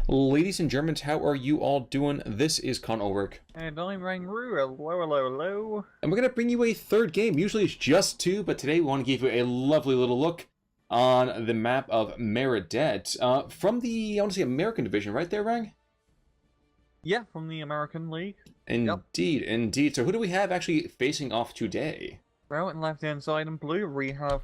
Ladies and Germans, how are you all doing? This is Con Ulrich. And I'm Rangru. Hello, hello, hello. And we're going to bring you a third game. Usually it's just two, but today we want to give you a lovely little look on the map of Meridet. From the, I want to say, American division, right there, Rang? Yeah, from the American League. Indeed, indeed. So who do we have actually facing off today? Well, in left-hand side in blue, we have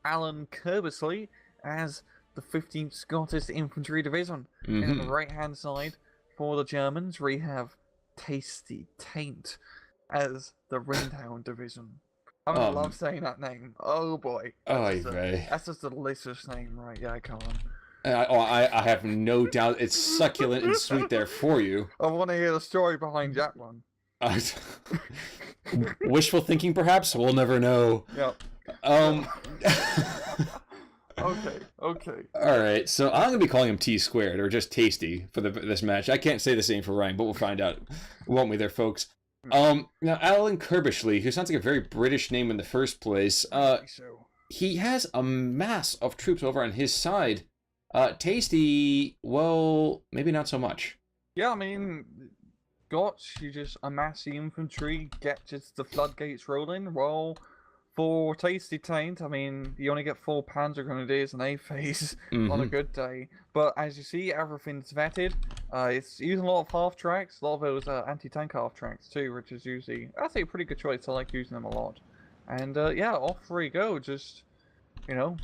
Alan Curbishly as the 15th Scottish Infantry Division. And on the right-hand side, for the Germans, we have TastyTaint as the Windhund Division. I love saying that name. Oh boy. That's just a delicious name, right? Yeah, come on. I have no doubt it's succulent and sweet there for you. I want to hear the story behind that one. Wishful thinking, perhaps? We'll never know. Yep. Okay. Alright, so I'm going to be calling him T squared, or just Tasty, for this match. I can't say the same for Ryan, but we'll find out. Won't we there, folks? Now, Alan Curbishly, who sounds like a very British name in the first place, he has a mass of troops over on his side. Tasty, well, maybe not so much. Yeah, I mean, you just amass the infantry, get just the floodgates rolling. Well, for TastyTaint, I mean, you only get 4 Panzer Grenadiers and A phase on a good day. But as you see, everything's vetted. It's using a lot of half tracks, a lot of those anti-tank half tracks too, which is usually, I think, a pretty good choice. I like using them a lot. And yeah, off we go. Just, you know,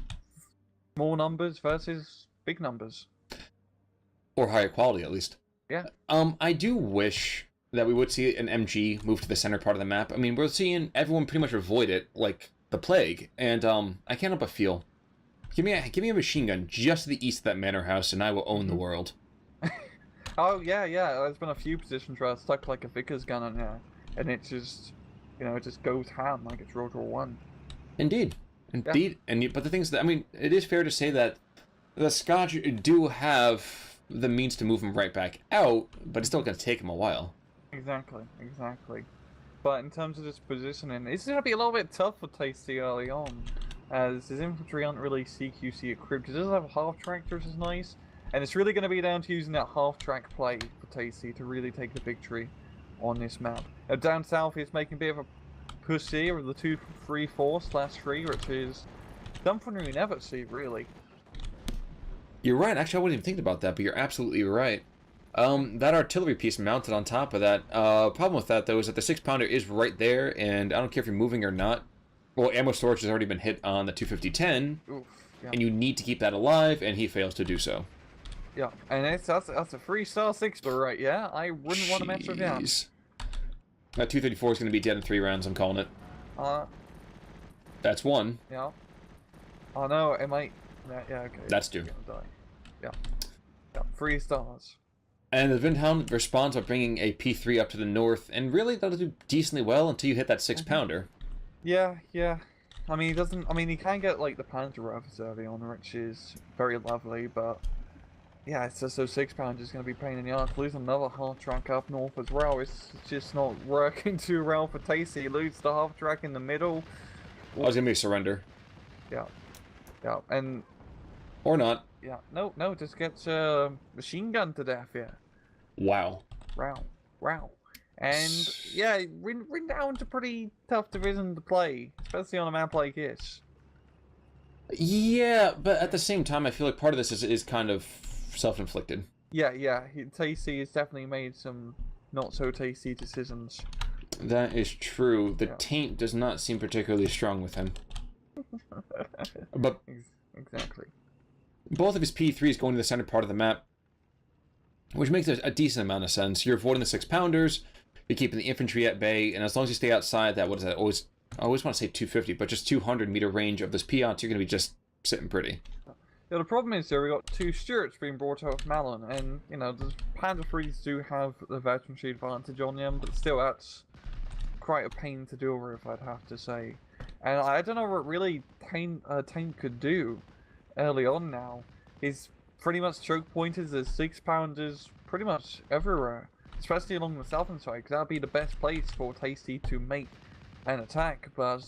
small numbers versus big numbers. Or higher quality, at least. Yeah. I do wish that we would see an MG move to the center part of the map. I mean, we're seeing everyone pretty much avoid it like the plague, and I can't help but feel, give me a machine gun just to the east of that manor house, and I will own the world. Oh yeah. There's been a few positions where I stuck like a Vickers gun on there, and it just, it just goes ham like it's World War I. Indeed. But the thing is that, I mean, it is fair to say that the Scotch do have the means to move him right back out, but it's still going to take him a while. Exactly. But in terms of this positioning, it's going to be a little bit tough for Tasty early on, as his infantry aren't really CQC equipped. He does have half tractors, which is nice, and it's really going to be down to using that half track play for Tasty to really take the victory on this map. Down south, he's making a bit of a push here with the 2-3-4/3, which is something we never see, really. You're right. Actually, I wasn't even thinking about that, but you're absolutely right. That artillery piece mounted on top of that. Problem with that, though, is that the 6-pounder is right there, and I don't care if you're moving or not. Well, ammo storage has already been hit on the 250-10, and you need to keep that alive, and he fails to do so. Yeah, and that's a 3-star 6-bar, right? Yeah, I wouldn't want to mess with that. That 234 is going to be dead in 3 rounds, I'm calling it. That's 1. Yeah. Oh no, it might... Yeah, okay. That's 2. Yeah, 3 stars. And the Windhund responds by bringing a P3 up to the north, and really that'll do decently well until you hit that 6-pounder. Yeah. I mean, he can get like the Panzer Rifles early on, which is very lovely, but yeah, it's just those 6-pounders is going to be a pain in the ass. Losing another half track up north as well, it's just not working too well for Tasty. He loses the half track in the middle. I was going to be a surrender. Yeah, and... Or not. Yeah, no, just gets a machine gun to death, yeah. Wow. And, yeah, Windhund's a pretty tough division to play, especially on a map like this. Yeah, but at the same time, I feel like part of this is kind of self-inflicted. Yeah, Tasty has definitely made some not-so-tasty decisions. That is true. The taint does not seem particularly strong with him. But exactly. Both of his P3s going to the center part of the map, which makes a decent amount of sense. You're avoiding the 6-pounders, you're keeping the infantry at bay, and as long as you stay outside that, I always want to say 250, but just 200-meter range of those peons, you're going to be just sitting pretty. Yeah, the problem is there we got 2 Stuarts being brought out of Malin, and, the Panzer IIIs do have the veterancy advantage on them, but still, that's quite a pain to deal with, I'd have to say. And I don't know what really Taint could do early on now. He's pretty much choke pointers as 6-pounders pretty much everywhere, especially along the southern side, because that'd be the best place for Tasty to make an attack, but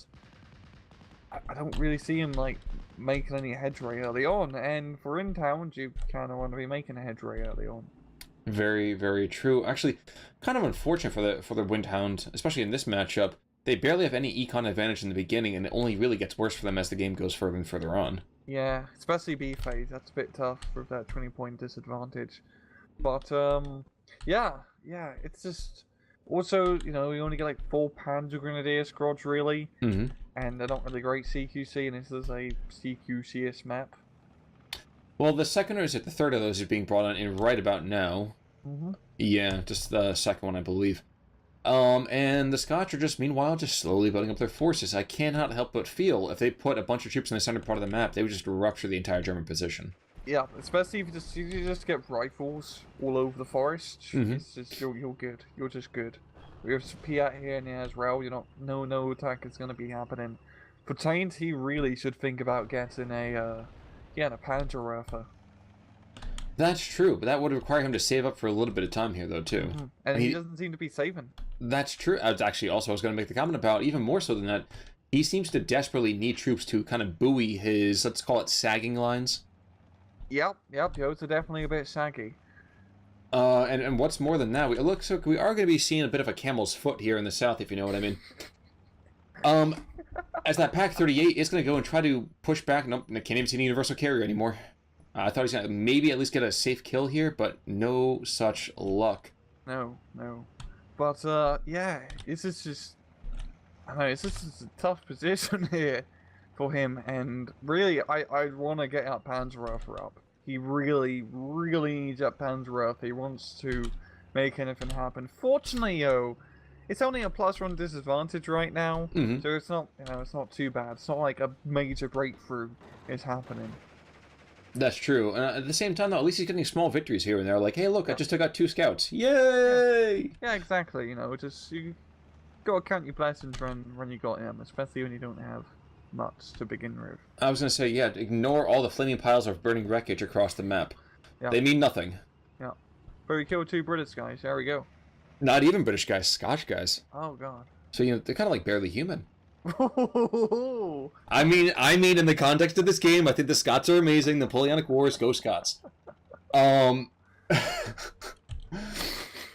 I don't really see him like making any headway early on, and for in town, you kind of want to be making a headway early on. Very, very true. Actually, kind of unfortunate for the Windhound, especially in this matchup. They barely have any econ advantage in the beginning, and it only really gets worse for them as the game goes further and further on. Yeah, especially B phase. That's a bit tough with that 20-point disadvantage. But yeah, it's just also you only get like 4 Panzer Grenadier squads really, and they're not really great CQC, and this is a CQCS map. Well, the second or is it the third of those is being brought on in right about now. Yeah, just the second one, I believe. And the Scotch are just, meanwhile, just slowly building up their forces. I cannot help but feel if they put a bunch of troops in the center part of the map, they would just rupture the entire German position. Yeah, especially if you just get rifles all over the forest. It's just you're good. You're just good. We have Piat here and there as well. No attack is going to be happening. For Taint, he really should think about getting a Panzerwerfer. That's true, but that would require him to save up for a little bit of time here, though, too. And he doesn't seem to be saving. That's true. I was going to make the comment about, even more so than that, he seems to desperately need troops to kind of buoy his, let's call it, sagging lines. Yep, those are definitely a bit saggy. And what's more than that, it looks like we are going to be seeing a bit of a camel's foot here in the south, if you know what I mean. As that Pack 38 is going to go and try to push back. Nope, I can't even see the universal carrier anymore. I thought he was going to maybe at least get a safe kill here, but no such luck. No. But, yeah, this is just... I don't know, it's just a tough position here for him, and really, I want to get that Panzerwerfer up. He really needs that Panzerwerfer. He wants to make anything happen. Fortunately, it's only a +1 disadvantage right now, so it's not, it's not too bad. It's not like a major breakthrough is happening. That's true. And at the same time, though, at least he's getting small victories here and there. Like, hey, look, I just took out 2 scouts. Yay! Yeah, exactly. Just you gotta count your blessings when you got him, especially when you don't have much to begin with. I was gonna say, yeah, ignore all the flaming piles of burning wreckage across the map. Yeah. They mean nothing. Yeah. But we killed 2 British guys. There we go. Not even British guys, Scotch guys. Oh god. So they're kind of like barely human. I mean, in the context of this game, I think the Scots are amazing. Napoleonic Wars, go Scots. I'm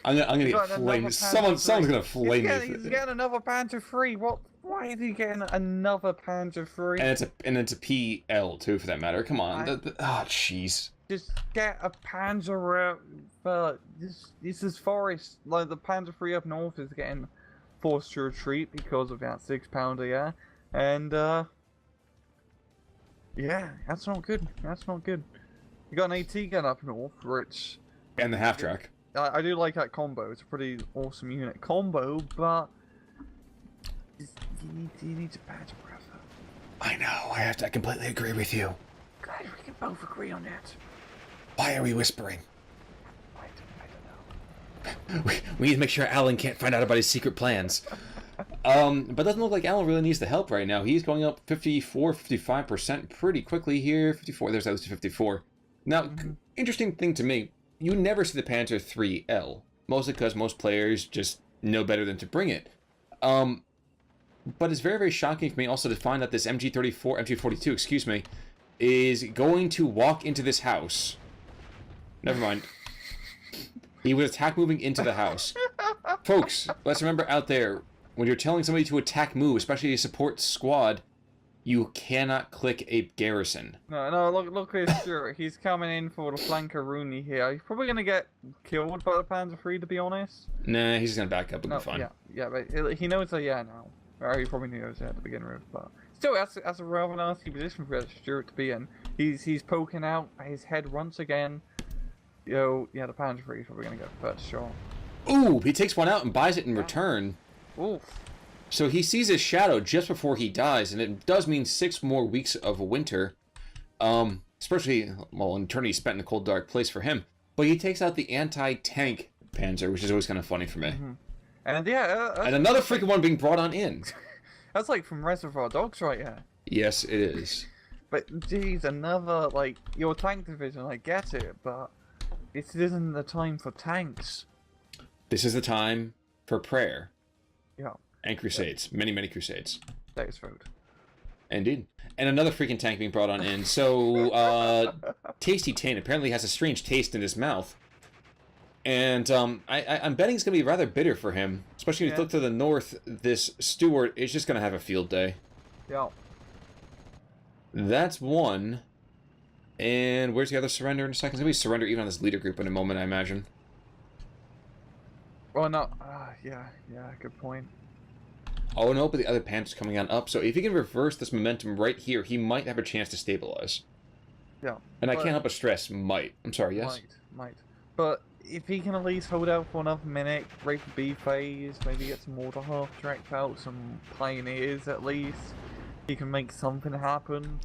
gonna get flamed. Someone's gonna flame me. He's getting another Panzer III. What? Why is he getting another Panzer III? And it's a PL too, for that matter. Come on. Oh, jeez. Just get a Panzer. This is forest. Like the Panzer III up north is getting forced to retreat because of that 6-pounder, yeah. And yeah, that's not good. That's not good. You got an AT gun up north, which and the half track. I do like that combo. It's a pretty awesome unit combo, but you need to Panzerwerfer. I know. I completely agree with you. Glad we can both agree on that. Why are we whispering? I don't know. We need to make sure Alan can't find out about his secret plans. But it doesn't look like Alan really needs the help right now. He's going up 55% pretty quickly here. 54. There's at least 54. Now, interesting thing to me. You never see the Panzer IIIL, mostly because most players just know better than to bring it. But it's very, very shocking for me also to find that this MG42, excuse me, is going to walk into this house. Never mind. He would attack moving into the house. Folks, let's remember out there, when you're telling somebody to attack move, especially a support squad, you cannot click a garrison. No, look at Stuart. He's coming in for the flanker Rooney here. He's probably going to get killed by the Panzer III, to be honest. Nah, he's just going to back up and be fine. Yeah, but he knows that, now. Or he probably knows that to begin with, but still, that's a rather nasty position for Stuart to be in. He's poking out his head once again. The Panzer III is probably going to go first, sure. Ooh, he takes one out and buys it in return. Oof. So he sees his shadow just before he dies, and it does mean 6 more weeks of winter. Especially, well, an eternity spent in a cold, dark place for him. But he takes out the anti-tank Panzer, which is always kind of funny for me. And yeah, and another freaking one being brought on in. That's like from Reservoir Dogs right here. Yes, it is. But geez, another, your tank division, I get it, but this isn't the time for tanks. This is the time for prayer. Yeah. And crusades. Many, many crusades. That is food. Indeed. And another freaking tank being brought on in. So, TastyTaint apparently has a strange taste in his mouth. And I'm betting it's going to be rather bitter for him. Especially when you look to the north, this Stewart is just going to have a field day. Yeah. That's one. And where's the other surrender in a second? It's going to be surrender even on this leader group in a moment, I imagine. Well, no. Yeah, good point. Oh no, but the other Panther's coming on up. So if he can reverse this momentum right here, he might have a chance to stabilize. Yeah. And I can't help but stress might. I'm sorry, yes? Might. But if he can at least hold out for another minute, break the B phase, maybe get some water half tracked out, some pioneers at least, he can make something happen.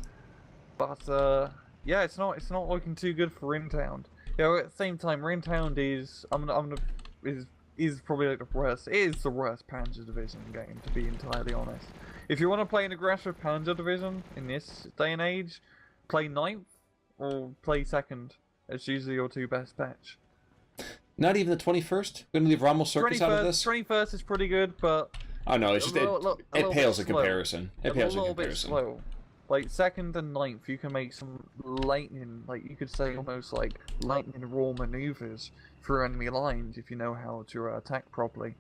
But yeah, it's not looking too good for Rintown. You know, at the same time, Rintown is probably like the worst. It is the worst Panzer Division game, to be entirely honest. If you want to play an aggressive Panzer Division in this day and age, play 9th or play 2nd. It's usually your two best bets. Not even the 21st? We're going to leave Rommel Circus out of this? 21st is pretty good, but... Oh no, it's just, it pales in comparison. It pales in comparison. A little bit slow. Like, 2nd and 9th, you can make some lightning, like, you could say almost like lightning raw maneuvers through enemy lines if you know how to attack properly.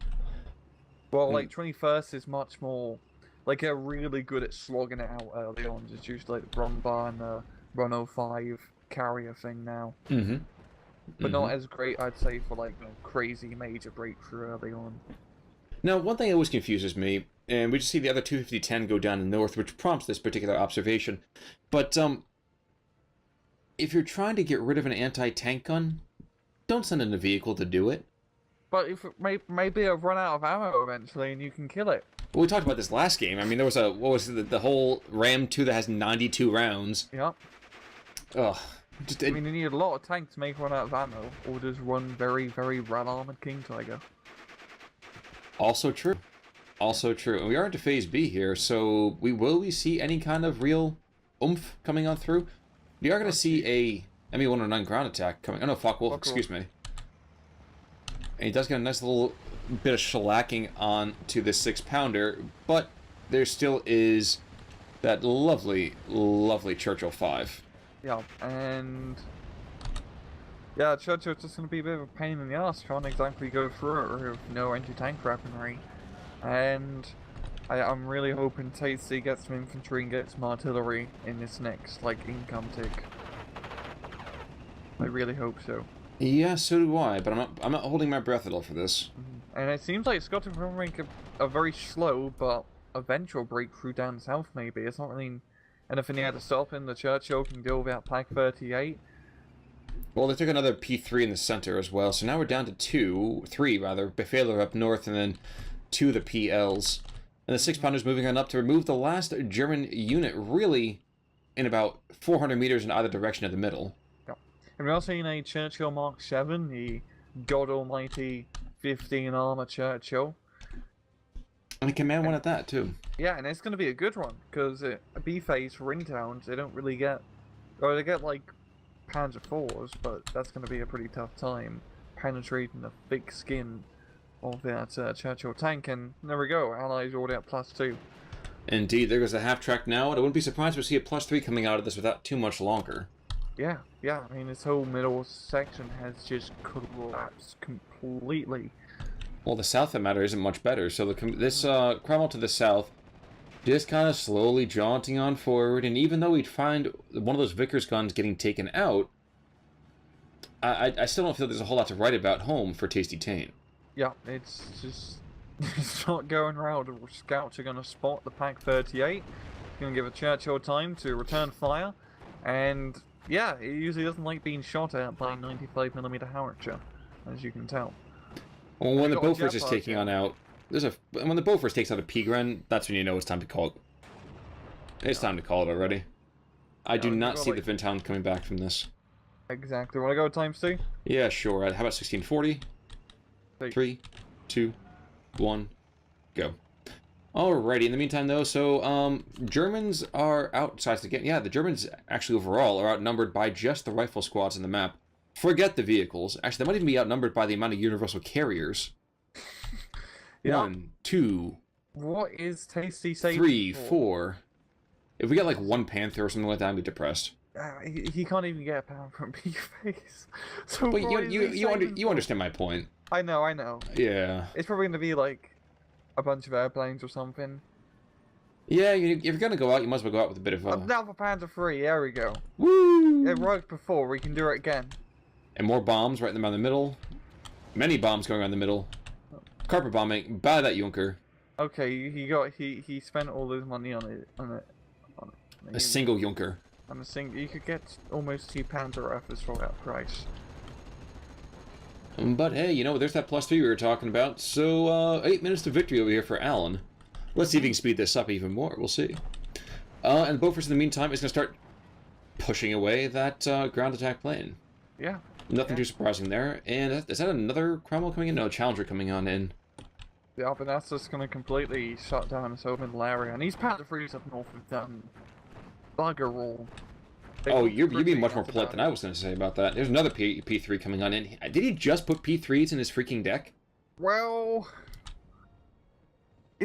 Well, like, 21st is much more, like, they're really good at slogging it out early on. It's usually like the Run Bar and the Run 05 carrier thing now. But not as great, I'd say, for, like, crazy major breakthrough early on. Now, one thing that always confuses me, and we just see the other 250-10 go down in the north, which prompts this particular observation. But, if you're trying to get rid of an anti-tank gun, don't send in a vehicle to do it. But if maybe it'll run out of ammo eventually and you can kill it. Well, we talked about this last game. I mean, there was what was it, the whole Ram 2 that has 92 rounds. Yep. Ugh. I mean, you need a lot of tanks to make run out of ammo, or just run very, very well-armored King Tiger. Also true. Also true. And we are into Phase B here, so will we see any kind of real oomph coming on through? We are going to see a ME-109 ground attack coming. Oh no, Focke-Wulf, excuse me. And he does get a nice little bit of shellacking on to this 6-pounder, but there still is that lovely, lovely Churchill 5. Yeah, and... yeah, Churchill's just going to be a bit of a pain in the ass trying to exactly go through it with no anti-tank weaponry. And I'm really hoping Tasty gets some infantry and gets some artillery in this next, like, income tick. I really hope so. Yeah, so do I, but I'm not holding my breath at all for this. And it seems like Scotland will make a very slow but eventual breakthrough down south, maybe. It's not really anything he had to stop in. The Churchill can deal with that Pack 38. Well, they took another P3 in the center as well, so now we're down to 3 rather. Befehler up north, and then 2 of the PLs. And the 6-pounders moving on up to remove the last German unit, really in about 400 meters in either direction of the middle. Yeah. And we're also seeing a Churchill Mark 7, the god almighty 15 armor Churchill. And a command one at that, too. Yeah, and it's going to be a good one, because a B-phase for Ringtowns, they don't really get... or they get, like, Panzer IVs, but that's going to be a pretty tough time penetrating the thick skin of that Churchill tank, and there we go, Allies already at +2. Indeed, there goes the half-track now, and I wouldn't be surprised to see a +3 coming out of this without too much longer. Yeah, I mean, this whole middle section has just collapsed completely. Well, the south of the matter isn't much better, so this Cromwell to the south just kind of slowly jaunting on forward, and even though we'd find one of those Vickers guns getting taken out, I still don't feel there's a whole lot to write about home for TastyTaint. Yeah, it's just... it's not going around. Scouts are going to spot the Pack 38. Going to give a Churchill time to return fire. And, yeah, it usually doesn't like being shot at by a 95mm howitzer, as you can tell. Well, when the Bofors is taking on out... when the Bofors takes out a Pigren, that's when you know it's time to call it. It's time to call it already. I do not see the Windhund coming back from this. Exactly. Want to go times 2? Yeah, sure. How about 1640? 3, 2, 1, go. Alrighty, in the meantime though, so, Germans are outsized again. Yeah, the Germans actually overall are outnumbered by just the rifle squads in the map. Forget the vehicles. Actually, they might even be outnumbered by the amount of universal carriers. Yeah. 1, 2... What is Tasty saying? 3, 4... If we get like one Panther or something like that, I'd be depressed. He can't even get a pound from B-Face. So But what is he saving you for? understand my point. I know. Yeah. It's probably gonna be like a bunch of airplanes or something. Yeah, if you're gonna go out, you might as well go out with a bit of Now for Panzer 3, there we go. woo! It worked before, we can do it again. And more bombs right around the middle. Many bombs going around the middle. Carpet bombing. Buy that Junker. Okay, he spent all his money on it. A single Junker. On a single, you could get almost 2 Panzer Rifles for that price. But hey, you know, there's that +3 we were talking about. So, 8 minutes to victory over here for Alan. Let's see if he can speed this up even more. We'll see. And Bofors, in the meantime, is going to start pushing away that ground attack plane. Yeah. Nothing too surprising there. And is that another Cromwell coming in? No, Challenger coming on in. Yeah, but that's just going to completely shut down his open area. And these Panzer 3s up north have done bugger all. Oh, you're being much more polite than I was going to say about that. There's another P3 coming on in. Did he just put P3s in his freaking deck? Well...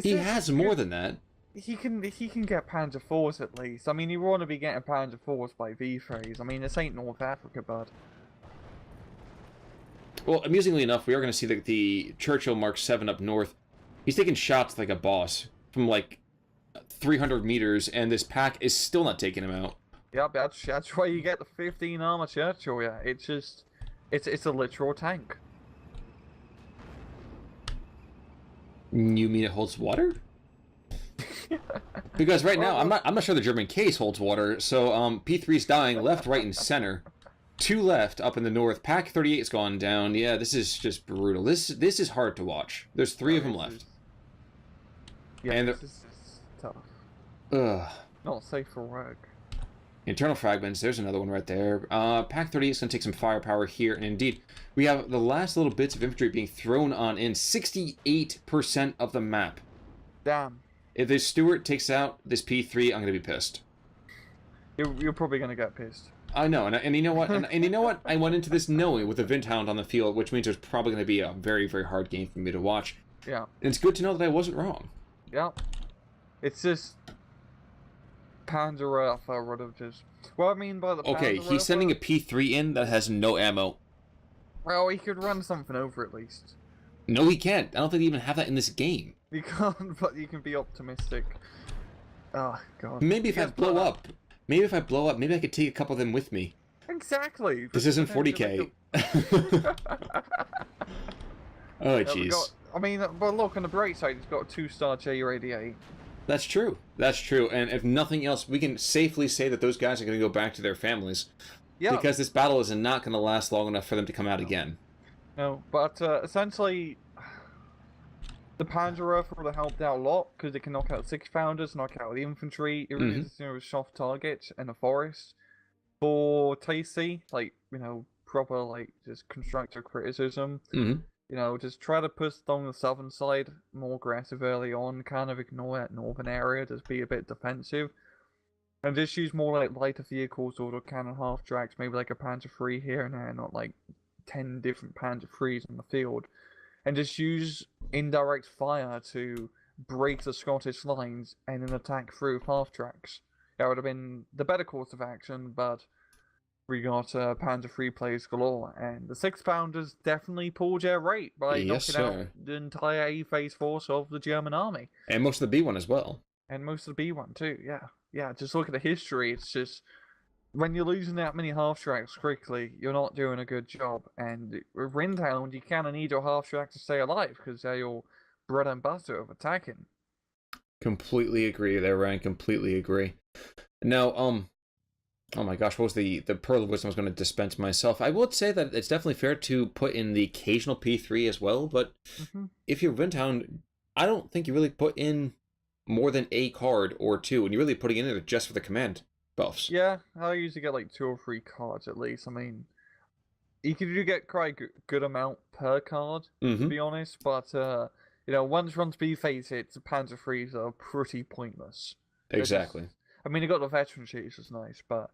He has more than that. He can get Panzer 4s at least. I mean, you want to be getting Panzer 4s by V-Phase. I mean, this ain't North Africa, bud. Well, amusingly enough, we are going to see the Churchill Mark 7 up north. He's taking shots like a boss from like 300 meters, and this pack is still not taking him out. Yep, that's why you get the 15 armor Churchill. Yeah, it's just, it's a literal tank. You mean it holds water? Because right now, I'm not sure the German case holds water. So P3's dying left, right, and center. 2 left up in the north. Pack 38's gone down. Yeah, this is just brutal. This is hard to watch. There's 3 of them left. Yeah, and this is tough. Ugh. Not safe for work. Internal fragments, there's another one right there. Pack 38 is going to take some firepower here, and indeed, we have the last little bits of infantry being thrown on in 68% of the map. Damn. If this Stuart takes out this P3, I'm going to be pissed. You're probably going to get pissed. I know, and you know what? And you know what? I went into this knowing with the Windhund on the field, which means there's probably going to be a very, very hard game for me to watch. Yeah. And it's good to know that I wasn't wrong. Yeah. It's just... Panzerwerfer would have just... Well, I mean by the Okay, he's sending a P3 in that has no ammo. Well, he could run something over at least. No, he can't. I don't think they even have that in this game. You can't, but you can be optimistic. Oh, God. Maybe if I blow up. Maybe if I blow up, maybe I could take a couple of them with me. Exactly. This isn't 40k. Oh, jeez. I mean, but look, on the bright side, he's got a 2-star J-88. That's true. That's true. And if nothing else, we can safely say that those guys are going to go back to their families. Yeah. Because this battle is not going to last long enough for them to come out again. No, but essentially, the Panzerwerfer would have helped out a lot because it can knock out 6-pounders, knock out the infantry. It really is a soft target in the forest. For Tasty, like, you know, proper, like, just constructive criticism. You know, just try to push along the southern side more aggressive early on, kind of ignore that northern area, just be a bit defensive. And just use more like lighter vehicles or cannon half-tracks, maybe like a Panzer III here and there, not like 10 different Panzer IIIs in the field. And just use indirect fire to break the Scottish lines and then attack through half-tracks. That would have been the better course of action, but we got Panzer III plays galore, and the 6-pounders definitely pulled their weight by knocking out the entire A-phase force of the German army. And most of the B1 as well. And most of the B1 too, yeah. Yeah, just look at the history, it's just... When you're losing that many half-tracks quickly, you're not doing a good job. And with Windhund, you kind of need your half-track to stay alive, because they're your bread and butter of attacking. Completely agree there, Ryan. Completely agree. Now, oh my gosh, what was the pearl of wisdom I was going to dispense myself? I would say that it's definitely fair to put in the occasional P3 as well, but if you're Windhund, I don't think you really put in more than a card or 2, and you're really putting in it just for the command buffs. Yeah, I usually get like 2 or 3 cards at least. I mean, you can do get quite a good amount per card, to be honest, but, you know, once B-phase hits, the Panzer IIIs are pretty pointless. Exactly. I mean, you got the veteran sheets, is nice, but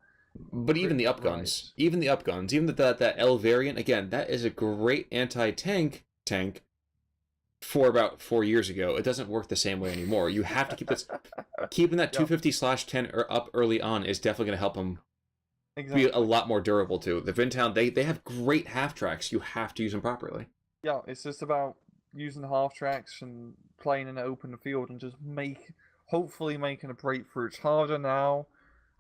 even the upguns, even that L variant, again, that is a great anti-tank tank. for about 4 years ago. It doesn't work the same way anymore. You have to keep this. Keeping that 250/10 or up early on is definitely going to help them be a lot more durable too. The Windhund, they have great half tracks. You have to use them properly. Yeah, it's just about using the half tracks and playing in an open field and just hopefully making a breakthrough. It's harder now.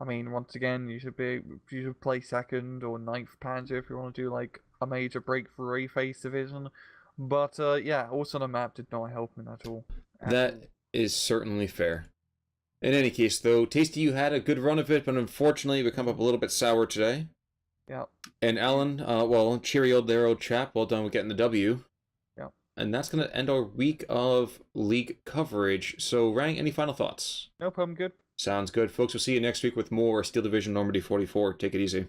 I mean, once again, you should play second or ninth Panzer if you want to do like a major breakthrough A-phase division. But yeah, also the map did not help him at all. That is certainly fair. In any case, though, Tasty, you had a good run of it, but unfortunately, we come up a little bit sour today. Yeah. And Alan, well, cheerio there, old chap. Well done with getting the W. Yeah. And that's going to end our week of league coverage. So, Rang, any final thoughts? Nope, I'm good. Sounds good. Folks, we'll see you next week with more Steel Division Normandy 44. Take it easy.